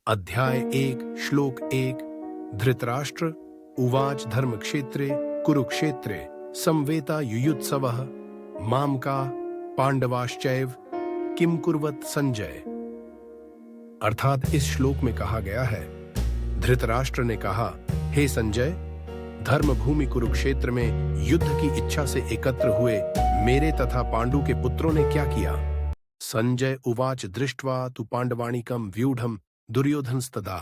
अध्याय 1 श्लोक 1 धृतराष्ट्र उवाच धर्मक्षेत्रे कुरुक्षेत्रे संवेता युयुत्सवः मामका पांडवाश्चैव किम कुर्वत संजय। अर्थात इस श्लोक में कहा गया है, धृतराष्ट्र ने कहा, हे संजय, धर्मभूमि कुरुक्षेत्र में युद्ध की इच्छा से एकत्र हुए मेरे तथा पांडु के पुत्रों ने क्या किया। संजय उवाच दृष्ट्वा तु पांडवाणिकं व्यूढ़ं दुर्योधनस्तदा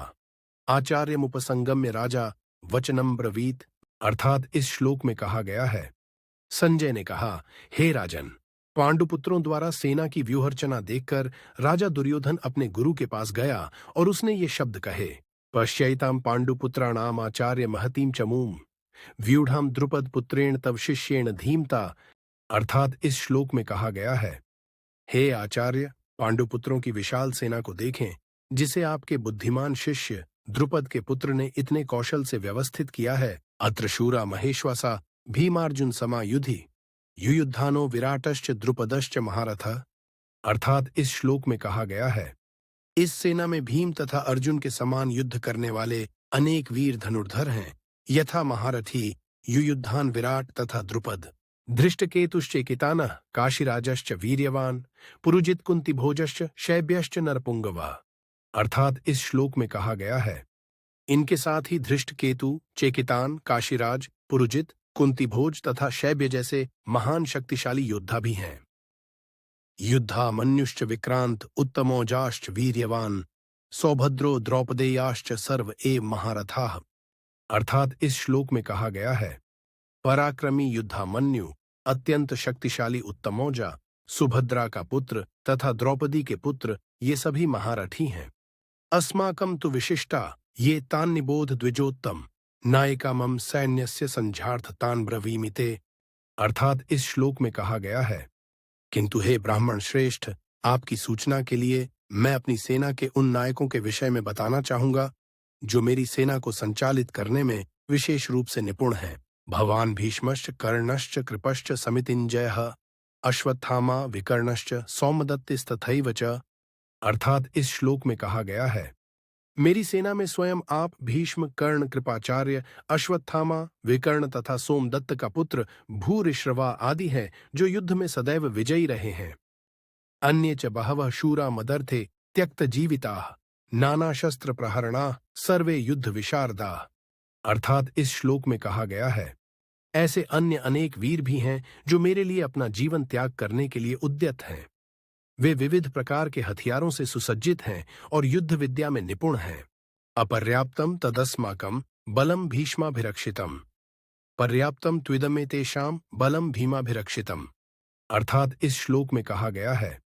आचार्यमुपसंगम्य राजा वचनम ब्रवीत। अर्थात इस श्लोक में कहा गया है, संजय ने कहा, हे राजन, पांडुपुत्रों द्वारा सेना की व्यूहरचना देखकर राजा दुर्योधन अपने गुरु के पास गया और उसने ये शब्द कहे, पश्यैतां पांडुपुत्राणाम आचार्य महतीम चमूम व्यूढ़ाम द्रुपद पुत्रेण तव शिष्येण धीमता। अर्थात इस श्लोक में कहा गया है, हे आचार्य, पांडुपुत्रों की विशाल सेना को देखें जिसे आपके बुद्धिमान शिष्य द्रुपद के पुत्र ने इतने कौशल से व्यवस्थित किया है। अत्र शूरा महेश्वसा भीमार्जुन समायुधि युयुद्धानो विराटश्च द्रुपदश्च महारथः। अर्थात इस श्लोक में कहा गया है, इस सेना में भीम तथा अर्जुन के समान युद्ध करने वाले अनेक वीर धनुर्धर हैं, यथा महारथी युयुद्धान विराट तथा द्रुपद, धृष्टकेतुश्चेकितानः काशीराजश्च वीर्यवान पुरुजित कुंतीभोजश्च शैब्यश्च नरपुंगवा। अर्थात इस श्लोक में कहा गया है, इनके साथ ही धृष्टकेतु, चेकितान, काशीराज, पुरुजित, कुंतीभोज तथा शैब्य जैसे महान शक्तिशाली योद्धा भी हैं। युद्धा मन्युश्च विक्रांत उत्तमोजाश्च वीर्यवान सौभद्रो द्रौपदेयाश्च सर्व एव महारथाः। अर्थात इस श्लोक में कहा गया है, पराक्रमी युद्धामन्यु, अत्यंत शक्तिशाली उत्तमौजा, सुभद्रा का पुत्र तथा द्रौपदी के पुत्र, ये सभी महारथी हैं। अस्माकं तु विशिष्टा ये तान् निबोध द्विजोत्तम नायिका मम सैन्यस्य संझार्थ तान् ब्रवीमिते। अर्थात इस श्लोक में कहा गया है, किंतु हे ब्राह्मण श्रेष्ठ, आपकी सूचना के लिए मैं अपनी सेना के उन नायकों के विषय में बताना चाहूंगा जो मेरी सेना को संचालित करने में विशेष रूप से निपुण हैं। भवान भीष्मश्च कर्णश्च कृपश्च समितिञ्जयः अश्वत्थामा विकर्णश्च सौमदत्तिस्तथैव च। अर्थात इस श्लोक में कहा गया है, मेरी सेना में स्वयं आप भीष्म, कर्ण, कृपाचार्य, अश्वत्थामा, विकर्ण तथा सोमदत्त का पुत्र भूरिश्रवा आदि हैं जो युद्ध में सदैव विजयी रहे हैं। अन्ये च बहवः शूरा मदर्थे त्यक्त जीविताः नाना शस्त्र प्रहरणाः सर्वे युद्ध विशारदाः। अर्थात इस श्लोक में कहा गया है, ऐसे अन्य अनेक वीर भी हैं जो मेरे लिए अपना जीवन त्याग करने के लिए उद्यत हैं। वे विविध प्रकार के हथियारों से सुसज्जित हैं और युद्ध विद्या में निपुण हैं। अपर्याप्तम तदस्माकं बलम भीष्माभिरक्षितम पर्याप्तम त्विदमेतेषां बलम भीमाभिरक्षितम। अर्थात इस श्लोक में कहा गया है,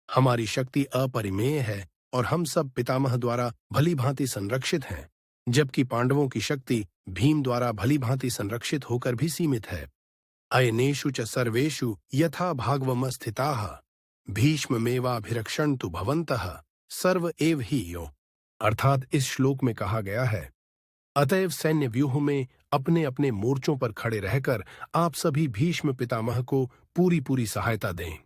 हमारी शक्ति अपरिमेय है और हम सब पितामह द्वारा भली भांति संरक्षित हैं, जबकि पांडवों की शक्ति भीम द्वारा भली भांति संरक्षित होकर भी सीमित है। अयनेषु च सर्वेषु यथा भागवमस्थिताः भीष्ममेवाभिरक्षन्तु भवन्तः सर्व एव हि यो। अर्थात इस श्लोक में कहा गया है, अतएव सैन्य व्यूह में अपने अपने मोर्चों पर खड़े रहकर आप सभी भीष्म पितामह को पूरी पूरी सहायता दें।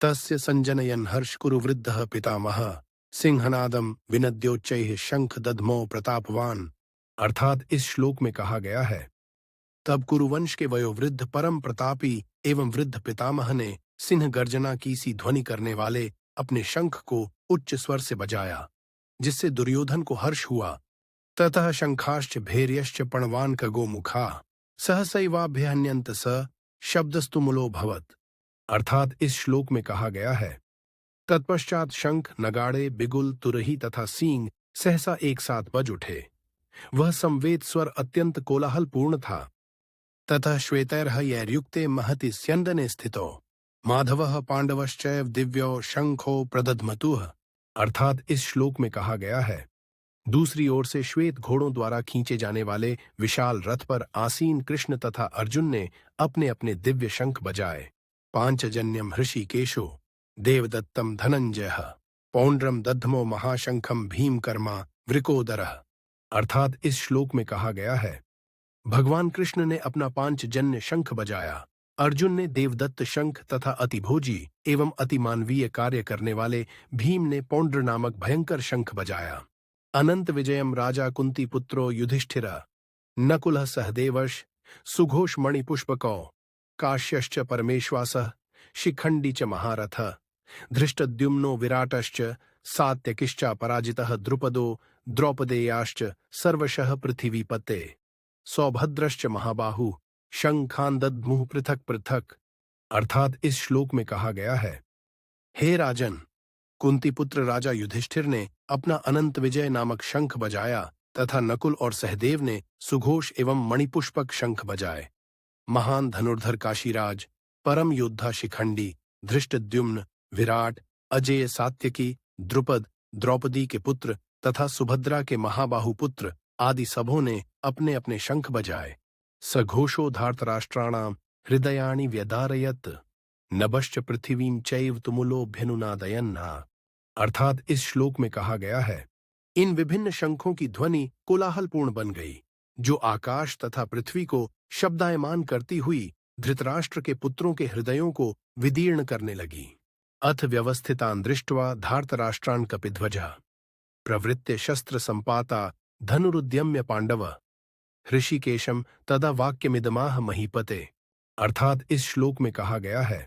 तस्य संजनयन् हर्ष कुरु वृद्धः पितामहः सिंहनादम विनद्योच्चैः शंख दध्मो प्रतापवान। अर्थात इस श्लोक में कहा गया है, तब कुरुवंश के वयोवृद्ध परम प्रतापी एवं वृद्ध पितामह ने सिंह गर्जना की सी ध्वनि करने वाले अपने शंख को उच्च स्वर से बजाया, जिससे दुर्योधन को हर्ष हुआ। ततः शंखाश्च भैर्यश्च पणवान गोमुखा सहसैवाभ्यहन्यन्त स शब्दस्तुमुलो भवत। अर्थात इस श्लोक में कहा गया है, तत्पश्चात शंख, नगाड़े, बिगुल, तुरही तथा सींग सहसा एक साथ बज उठे। वह संवेद स्वर अत्यंत कोलाहलपूर्ण था। ततः श्वेतैर्हयैर्युक्ते महति स्यन्दने स्थितो माधवः पांडवश्चैव दिव्यो शंखो प्रदध्मतुः। अर्थात इस श्लोक में कहा गया है, दूसरी ओर से श्वेत घोड़ों द्वारा खींचे जाने वाले विशाल रथ पर आसीन कृष्ण तथा अर्जुन ने अपने अपने दिव्य शंख बजाए। पांचजन्यम हृषिकेशो देवदत्तम धनंजयः पौंड्रम दध्मो महाशंखम भीमकर्मा वृकोदरः। अर्थात इस श्लोक में कहा गया है, भगवान कृष्ण ने अपना पांचजन्य शंख बजाया, अर्जुन ने देवदत्त शंख तथा अतिभोजी एवं अतिमानवीय कार्य करने वाले भीम ने पौंड्र नामक भयंकर शंख बजाया। अनंत विजयम राजा कुंती पुत्रो युधिष्ठिर नकुलः सहदेवश सुघोष मणिपुष्पकौ काश्यश्च परमेश्वासः शिखंडी च महारथः धृष्टद्युम्नो विराटश्च सात्यकिश्च पराजितः द्रुपदो द्रौपदेयाश्च सर्वशः पृथिवीपते सौभद्रश्च महाबाहु शंखान दद्मुः पृथक पृथक। अर्थात इस श्लोक में कहा गया है, हे राजन, कुंती पुत्र राजा युधिष्ठिर ने अपना अनंत विजय नामक शंख बजाया तथा नकुल और सहदेव ने सुघोष एवं मणिपुष्पक शंख बजाए। महान धनुर्धर काशीराज, परम योद्धा शिखंडी, धृष्टद्युम्न, विराट, अजेय सात्यकी, द्रुपद, द्रौपदी के पुत्र तथा सुभद्रा के महाबाहु पुत्र आदि सबों ने अपने अपने शंख बजाए। सघोषो धार्तराष्ट्राणाम हृदयानि व्यदारयत् नभश्च पृथिवीं चैव तुमुलोऽभ्यनुनादयन्ना। अर्थात इस श्लोक में कहा गया है, इन विभिन्न शंखों की ध्वनि कोलाहलपूर्ण बन गई, जो आकाश तथा पृथ्वी को शब्दायमान करती हुई धृतराष्ट्र के पुत्रों के हृदयों को विदीर्ण करने लगी। अथ व्यवस्थितान् दृष्ट्वा धार्तराष्ट्रान् कपिध्वजः प्रवृत्य शस्त्र संपाता धनुरुद्यम्य पांडव हृषिकेशम तदा वाक्यमिदमाह महीपते। अर्थात इस श्लोक में कहा गया है,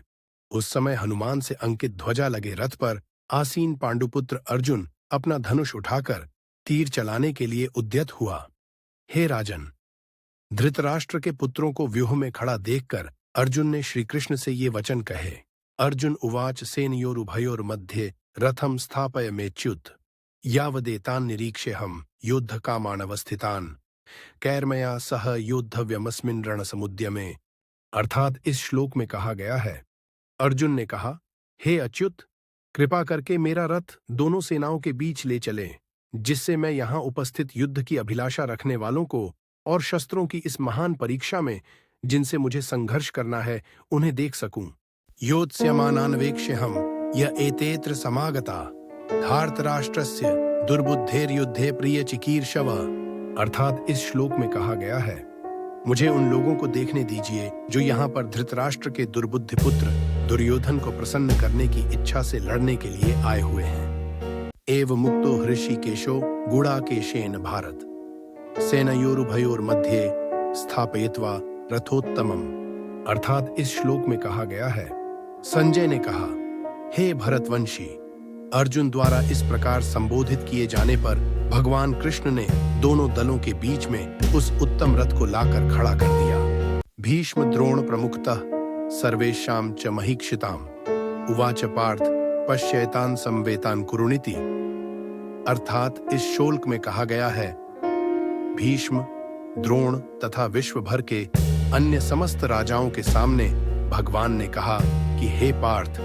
उस समय हनुमान से अंकित ध्वजा लगे रथ पर आसीन पांडुपुत्र अर्जुन अपना धनुष उठाकर तीर चलाने के लिए उद्यत हुआ। हे राजन, धृतराष्ट्र के पुत्रों को व्यूह में खड़ा देखकर अर्जुन ने श्रीकृष्ण से ये वचन कहे। अर्जुन उवाच सेनयोरुभयोर्मध्ये रथम स्थापय मेच्युत यावदेतान् निरीक्ष्यहम् युद्धकामानवस्थितान् कैर्मया सह योद्धव्यमस्मिन् रणसमुद्यमे। अर्थात इस श्लोक में कहा गया है, अर्जुन ने कहा, हे अच्युत, कृपा करके मेरा रथ दोनों सेनाओं के बीच ले चले, जिससे मैं यहाँ उपस्थित युद्ध की अभिलाषा रखने वालों को और शस्त्रों की इस महान परीक्षा में जिनसे मुझे संघर्ष करना है उन्हें देख सकूं। योत्स्यमानान्वेक्ष्यहम् य एतेत्र समागता धार्तराष्ट्रस्य दुर्बुद्धेर्युद्धे प्रिय चिकीर्षव। अर्थात इस श्लोक में कहा गया है, मुझे उन लोगों को देखने दीजिए जो यहाँ पर धृतराष्ट्र के दुर्बुद्धि पुत्र दुर्योधन को प्रसन्न करने की इच्छा से लड़ने के लिए आए हुए हैं। एव मुक्तो हृषिकेशो गुणाकेशेन भारत सेनयोरुभयोर्मध्ये स्थापयित्वा रथोत्तमम्। अर्थात इस श्लोक में कहा गया है, संजय ने कहा, हे भरतवंशी, अर्जुन द्वारा इस प्रकार संबोधित किए जाने पर भगवान कृष्ण ने दोनों दलों के बीच में उस उत्तम रथ को लाकर खड़ा कर दिया। भीष्म द्रोण प्रमुखतः सर्वेषां च महीक्षिताम् उवाच पार्थ पश्येतान् संवेतान् कुरुनिति। अर्थात इस श्लोक में कहा गया है, भीष्म, द्रोण तथा विश्व भर के अन्य समस्त राजाओं के सामने भगवान ने कहा कि हे पार्थ,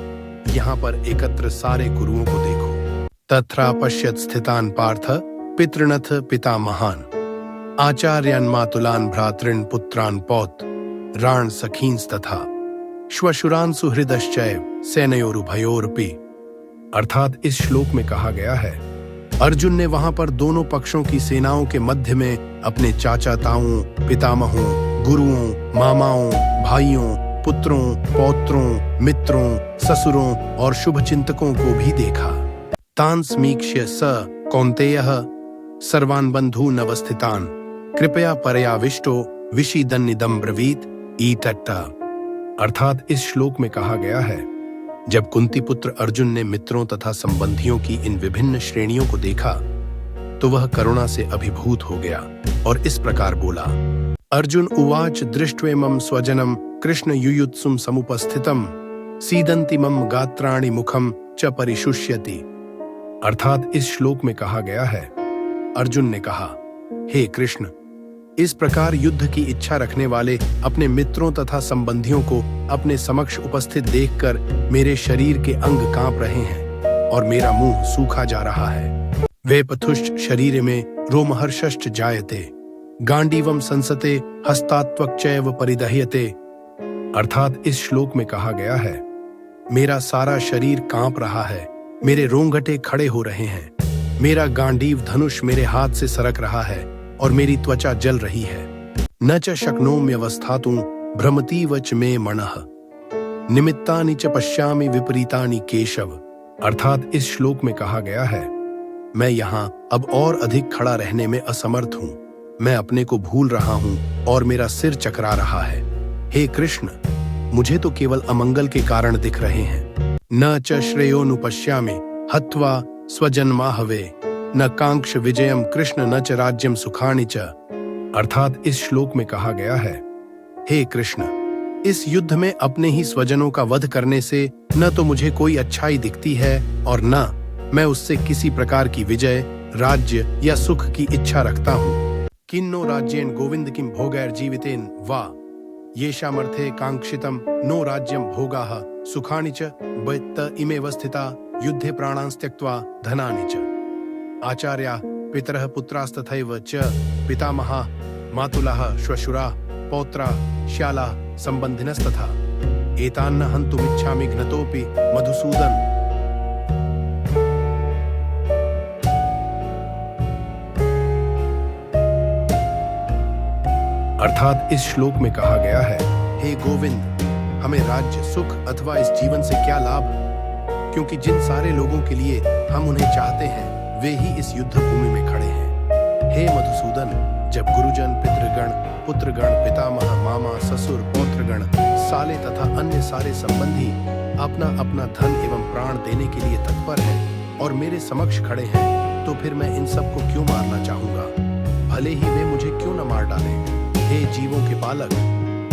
यहाँ पर एकत्र सारे गुरुओं को देखो। तत्रा पश्यत स्थितान् पार्थ पितृनथ पितामहान् आचार्यान् मातुलान् भ्रातॄन् पुत्रान् पौत् राण सखींस् तथा श्वशुरान् सुहृदश्चैव सेनयोरुभयोरपि। अर्थात इस श्लोक में कहा गया है, अर्जुन ने वहां पर दोनों पक्षों की सेनाओं के मध्य में अपने चाचा ताऊं, पितामहों, गुरुओं, मामाओं, भाइयों, पुत्रों, पौत्रों, मित्रों, ससुरों और शुभचिंतकों को भी देखा। तान् समीक्ष्य स कौन्तेयः सर्वान् बन्धून् अवस्थितान् कृपया परयाविष्टो विषीदन्निदं ब्रवीत ईतट्ट। अर्थात इस श्लोक में कहा गया है, जब कुंती पुत्र अर्जुन ने मित्रों तथा संबंधियों की इन विभिन्न श्रेणियों को देखा तो वह करुणा से अभिभूत हो गया और इस प्रकार बोला। अर्जुन उवाच दृष्ट्वेमं स्वजनं कृष्ण युयुत्सुं समुपस्थितं सीदन्ति मम गात्राणि मुखं च परिशुष्यति। अर्थात इस श्लोक में कहा गया है, अर्जुन ने कहा, हे कृष्ण, इस प्रकार युद्ध की इच्छा रखने वाले अपने मित्रों तथा संबंधियों को अपने समक्ष उपस्थित देखकर मेरे शरीर के अंग कांप रहे हैं और मेरा मुंह सूखा जा रहा है। वेपथुश्च शरीर में रोमहर्षश्च जायते गांडीवम संसते हस्तात्वक चैव परिदह्यते। अर्थात इस श्लोक में कहा गया है, मेरा सारा शरीर कांप रहा है, मेरे रोंगटे खड़े हो रहे हैं, मेरा गांडीव धनुष मेरे हाथ से सरक रहा है और मेरी त्वचा जल रही है। न च शक्नोम्यवस्थातुं भ्रमतीव च मे मनः निमित्तानि च पश्यामि विपरीतानि केशव। अर्थात इस श्लोक में कहा गया है, मैं यहाँ अब और अधिक खड़ा रहने में असमर्थ हूँ। मैं अपने को भूल रहा हूँ और मेरा सिर चकरा रहा है। हे कृष्ण, मुझे तो केवल अमंगल के कारण दिख रहे हैं। न च श्रेयोनुपश्यामि हत्वा स्वजन्माहवे न कांक्ष विजयम कृष्ण न च राज्यम सुखानि च। अर्थात इस श्लोक में कहा गया है, हे कृष्ण, इस युद्ध में अपने ही स्वजनों का वध करने से न तो मुझे कोई अच्छाई दिखती है और न मैं उससे किसी प्रकार की विजय, राज्य या सुख की इच्छा रखता हूँ। किन्नो राज्येन गोविंद किम भोगैर जीवितेन वा येषामर्थे कांक्षितम नो राज्यम भोगाः सुखानि च वैत्त इमेव स्थिता युद्धे प्राणांस त्यक्त्वा धनानि च। आचार्याः पितरः पुत्रास्तथैव च पितामहाः मातुलाः श्वशुराः पौत्राः श्यालाः संबंधिनस्तथा एतान्न हन्तुमिच्छामि घ्नतोऽपि मधुसूदन। अर्थात इस श्लोक में कहा गया है, हे गोविंद, हमें राज्य, सुख अथवा इस जीवन से क्या लाभ, क्योंकि जिन सारे लोगों के लिए हम उन्हें चाहते हैं वे ही इस युद्ध भूमि में खड़े हैं। हे मधुसूदन, जब गुरुजन, पितृगण, पुत्रगण, पितामह, मामा, ससुर, पौत्रगण, साले तथा अन्य सारे संबंधी अपना अपना धन एवं प्राण देने के लिए तत्पर हैं और मेरे समक्ष खड़े हैं, तो फिर मैं इन सबको क्यों मारना चाहूंगा? भले ही वे मुझे क्यों न मार डालें। हे जीवों के पालक,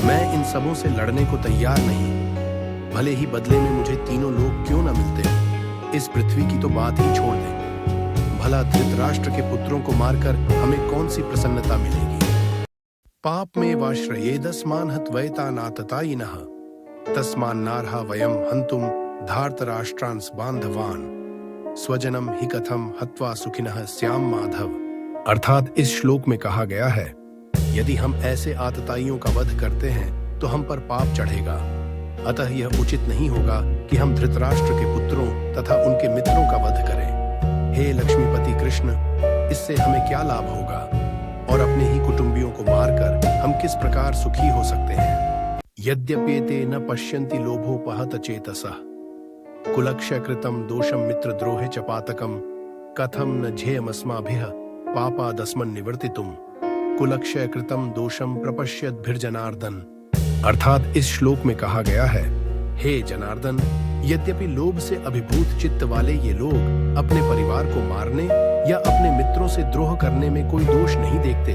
मैं इन सबों से लड़ने को तैयार नहीं। भले ही बदले में मुझे तीनों लोग क्यों न मिलते। इस पृथ्वी की तो बात ही छोड़ दें। भला धृतराष्ट्र के पुत्रों को मारकर हमें कौन सी प्रसन्नता मिलेगी? पाप में वाश्रयेदस्मान् हत्वैतानाततायिनः तस्मान्नार्हा वयं हन्तुं धार्तराष्ट्रांस बान्धवान् स्वजनम हि कथम हत्वा सुखिनः स्याम माधव। अर्थात इस श्लोक में कहा गया है, यदि हम ऐसे आतताइयों का वध करते हैं तो हम पर पाप चढ़ेगा। अतः यह उचित नहीं होगा कि हम धृतराष्ट्र के पुत्रों तथा उनके मित्रों का वध करें। हे लक्ष्मीपति कृष्ण, इससे हमें क्या लाभ होगा और अपने ही कुटुंबियों को मारकर हम किस प्रकार सुखी हो सकते हैं? यद्यप्येते न पश्यन्ति लोभोपहत चेतसः कुलक्षयकृतं दोषं मित्रद्रोहे च पातकं कथं न झेयमस्माभिः पापादस्मन् निवर्तितुम् कुलक्षय कृतम दोषम प्रपश्यद्भिर्जनार्दन। अर्थात इस श्लोक में कहा गया है, हे जनार्दन, यद्यपि लोभ से अभिभूत चित्त वाले ये लोग अपने परिवार को मारने या अपने मित्रों से द्रोह करने में कोई दोष नहीं देखते,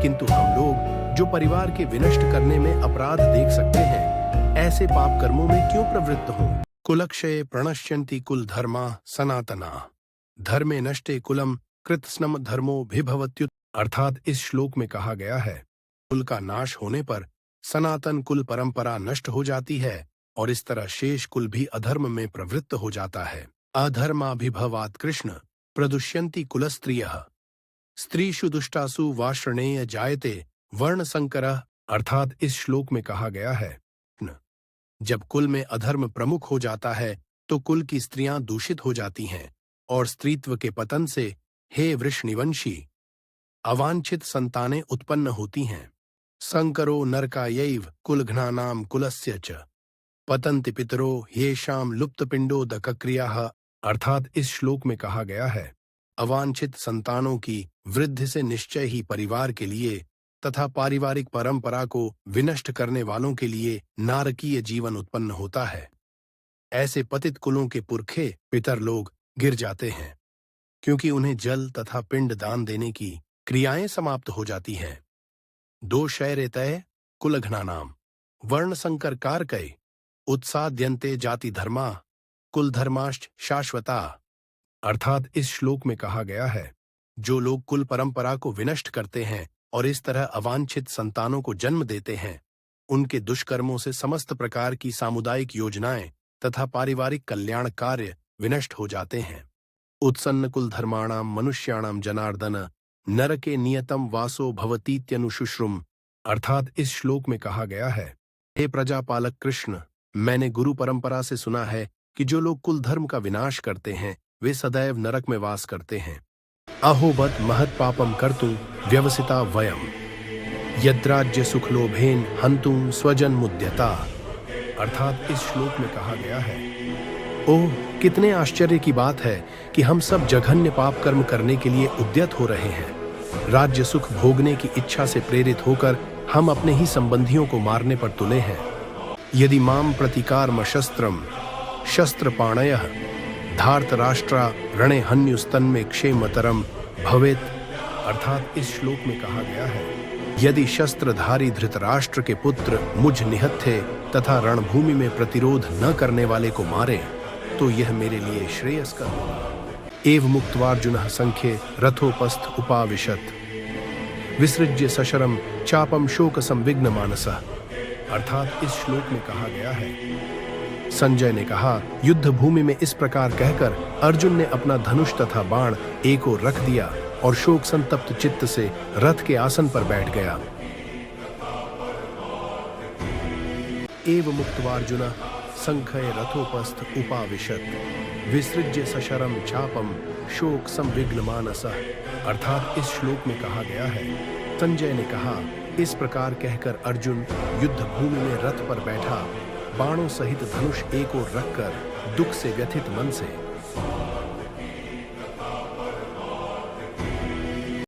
किंतु हम लोग जो परिवार के विनष्ट करने में अपराध देख सकते हैं, ऐसे पाप कर्मों में क्यों प्रवृत्त हों? कुलक्षये प्रणश्यन्ति कुल धर्मा सनातना धर्मे नष्टे कुलम कृत्स्नम धर्मो भिभवत्युत। अर्थात इस श्लोक में कहा गया है, कुल का नाश होने पर सनातन कुल परंपरा नष्ट हो जाती है और इस तरह शेष कुल भी अधर्म में प्रवृत्त हो जाता है। अधर्माभिभवात् कृष्ण प्रदुष्यन्ति कुलस्त्रियः स्त्रीषु दुष्टासु वाश्रणेय जायते वर्ण संकरः। अर्थात इस श्लोक में कहा गया है, जब कुल में अधर्म प्रमुख हो जाता है तो कुल की स्त्रियां दूषित हो जाती हैं और स्त्रीत्व के पतन से हे वृषनिवंशी अवांछित संतानें उत्पन्न होती हैं। संकरो नरकायैव कुलघ्नानां कुलस्य च पतन्ति पितरो येषां लुप्तपिंडोदकक्रियाः। अर्थात इस श्लोक में कहा गया है, अवांछित संतानों की वृद्धि से निश्चय ही परिवार के लिए तथा पारिवारिक परंपरा को विनष्ट करने वालों के लिए नारकीय जीवन उत्पन्न होता है। ऐसे पतित कुलों के पुरखे पितर लोग गिर जाते हैं, क्योंकि उन्हें जल तथा पिंड दान देने की क्रियाएं समाप्त हो जाती हैं। दो शैरेतय कुलघ्नानाम वर्ण संकर कारकय उत्साद्यन्ते जाति धर्मा कुल धर्माश्च शाश्वता। अर्थात इस श्लोक में कहा गया है, जो लोग कुल परंपरा को विनष्ट करते हैं और इस तरह अवांछित संतानों को जन्म देते हैं, उनके दुष्कर्मों से समस्त प्रकार की सामुदायिक योजनाएं तथा पारिवारिक कल्याण कार्य विनष्ट हो जाते हैं। उत्सन्न कुल धर्माणाम मनुष्याणाम जनार्दन नरके नियतम वासो भवतीत्यनुशुश्रुम। अर्थात इस श्लोक में कहा गया है, हे प्रजापालक कृष्ण, मैंने गुरु परंपरा से सुना है कि जो लोग कुल धर्म का विनाश करते हैं वे सदैव नरक में वास करते हैं। अहोबत महत् पापम कर्तुं व्यवसिता वयम यद्राज्य सुखलोभेन हन्तुं स्वजन मुद्यता। अर्थात इस श्लोक में कहा गया है, ओह, कितने आश्चर्य की बात है कि हम सब जघन्य पाप कर्म करने के लिए उद्यत हो रहे हैं। राज्य सुख भोगने की इच्छा से प्रेरित होकर हम अपने ही संबंधियों को मारने पर तुले हैं। यदि माम प्रतिकारम शस्त्रम शस्त्रपाणयः धार्तराष्ट्रा रणे हन्युस्तन्मे क्षेमतरम भवेत। अर्थात इस श्लोक में कहा गया है, यदि शस्त्रधारी धृतराष्ट्र के पुत्र मुझ निहत्थे तथा रणभूमि में प्रतिरोध न करने वाले को मारे तो यह मेरे लिए श्रेयस्कर होगा। एव मुक्त्वार्जुनः संख्ये रथोपस्थ उपाविशत् विसृज्य सशरम चापम शोक संविघ्न मानसः। अर्थात इस श्लोक में कहा गया है, संजय ने कहा, युद्ध भूमि में इस प्रकार कहकर अर्जुन ने अपना धनुष तथा बाण एक ओर रख दिया और शोक संतप्त चित्त से रथ के आसन पर बैठ गया। एव मुक्त्वार्जुनः संख्ये रथोपस्थ उपाविशत् विसृज्य सशरम चापम शोक संविघ्न मानसः। अर्थात इस श्लोक में कहा गया है, संजय ने कहा, इस प्रकार कहकर अर्जुन युद्ध भूमि में रथ पर बैठा, बाणों सहित धनुष एक ओर रखकर दुख से व्यथित मन से